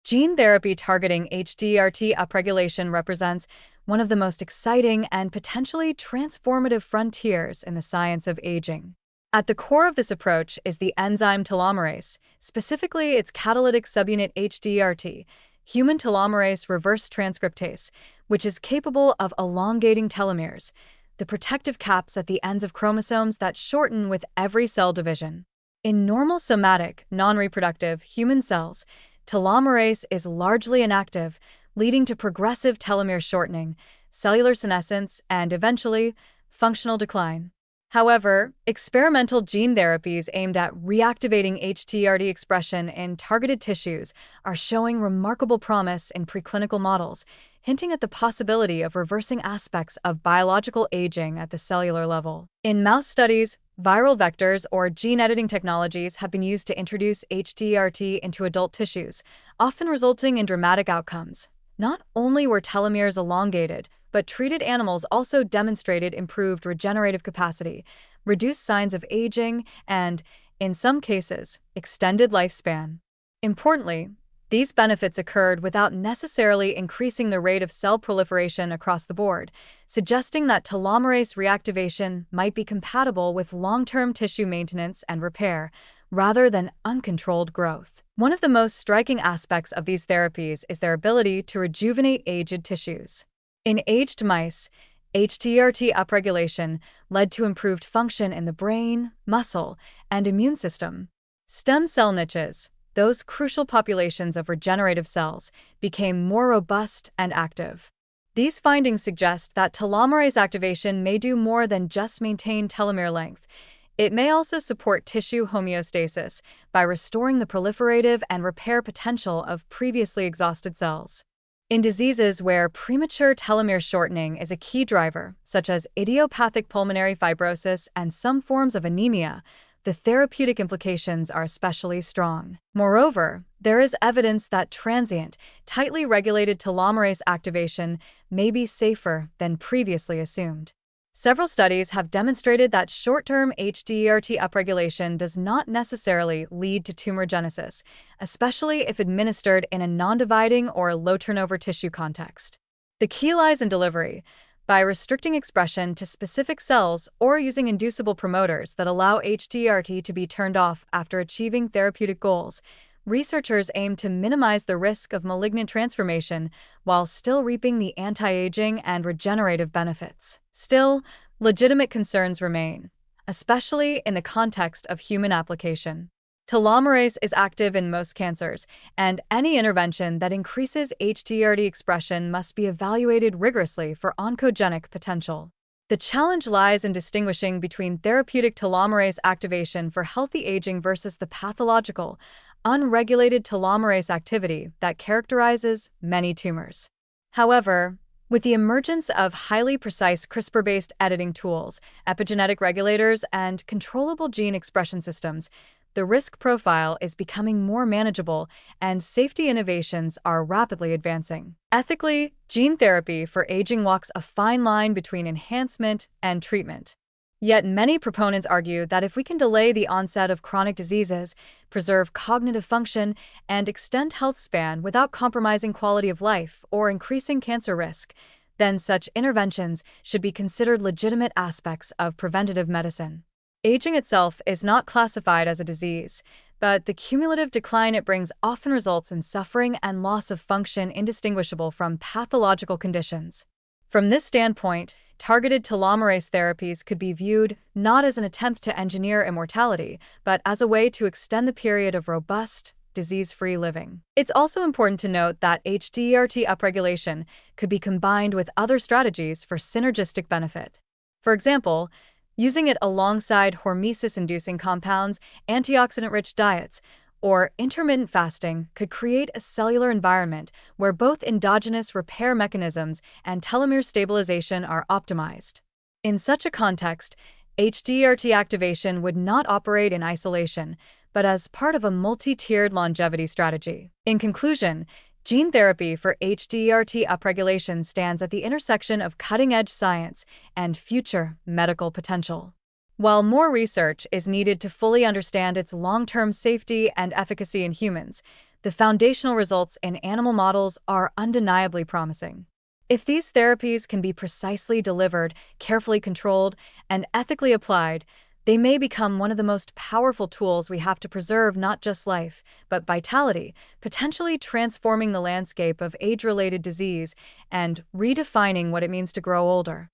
Gene therapy targeting HDRT upregulation represents one of the most exciting and potentially transformative frontiers in the science of aging. At the core of this approach is the enzyme telomerase, specifically its catalytic subunit HDRT, human telomerase reverse transcriptase, which is capable of elongating telomeres, the protective caps at the ends of chromosomes that shorten with every cell division. In normal somatic, non-reproductive human cells, telomerase is largely inactive, leading to progressive telomere shortening, cellular senescence, and eventually, functional decline. However, experimental gene therapies aimed at reactivating HTRD expression in targeted tissues are showing remarkable promise in preclinical models, hinting at the possibility of reversing aspects of biological aging at the cellular level. In mouse studies, viral vectors or gene editing technologies have been used to introduce HTRT into adult tissues, often resulting in dramatic outcomes. Not only were telomeres elongated, but treated animals also demonstrated improved regenerative capacity, reduced signs of aging, and, in some cases, extended lifespan. Importantly, these benefits occurred without necessarily increasing the rate of cell proliferation across the board, suggesting that telomerase reactivation might be compatible with long-term tissue maintenance and repair, rather than uncontrolled growth. One of the most striking aspects of these therapies is their ability to rejuvenate aged tissues. In aged mice, HTRT upregulation led to improved function in the brain, muscle, and immune system. Stem cell niches, those crucial populations of regenerative cells, became more robust and active. These findings suggest that telomerase activation may do more than just maintain telomere length. It may also support tissue homeostasis by restoring the proliferative and repair potential of previously exhausted cells. In diseases where premature telomere shortening is a key driver, such as idiopathic pulmonary fibrosis and some forms of anemia, the therapeutic implications are especially strong. Moreover, there is evidence that transient, tightly regulated telomerase activation may be safer than previously assumed. Several studies have demonstrated that short-term HDRT upregulation does not necessarily lead to tumorigenesis, especially if administered in a non-dividing or low-turnover tissue context. The key lies in delivery. By restricting expression to specific cells or using inducible promoters that allow HDRT to be turned off after achieving therapeutic goals, researchers aim to minimize the risk of malignant transformation while still reaping the anti-aging and regenerative benefits. Still, legitimate concerns remain, especially in the context of human application. Telomerase is active in most cancers, and any intervention that increases HTRD expression must be evaluated rigorously for oncogenic potential. The challenge lies in distinguishing between therapeutic telomerase activation for healthy aging versus the pathological, unregulated telomerase activity that characterizes many tumors. However, with the emergence of highly precise CRISPR-based editing tools, epigenetic regulators, and controllable gene expression systems, the risk profile is becoming more manageable and safety innovations are rapidly advancing. Ethically, gene therapy for aging walks a fine line between enhancement and treatment. Yet many proponents argue that if we can delay the onset of chronic diseases, preserve cognitive function, and extend health span without compromising quality of life or increasing cancer risk, then such interventions should be considered legitimate aspects of preventative medicine. Aging itself is not classified as a disease, but the cumulative decline it brings often results in suffering and loss of function indistinguishable from pathological conditions. From this standpoint, targeted telomerase therapies could be viewed not as an attempt to engineer immortality, but as a way to extend the period of robust, disease-free living. It's also important to note that HDRT upregulation could be combined with other strategies for synergistic benefit. For example, using it alongside hormesis-inducing compounds, antioxidant-rich diets, or intermittent fasting could create a cellular environment where both endogenous repair mechanisms and telomere stabilization are optimized. In such a context, HDRT activation would not operate in isolation, but as part of a multi-tiered longevity strategy. In conclusion, gene therapy for HDRT upregulation stands at the intersection of cutting-edge science and future medical potential. While more research is needed to fully understand its long-term safety and efficacy in humans, the foundational results in animal models are undeniably promising. If these therapies can be precisely delivered, carefully controlled, and ethically applied, they may become one of the most powerful tools we have to preserve not just life, but vitality, potentially transforming the landscape of age-related disease and redefining what it means to grow older.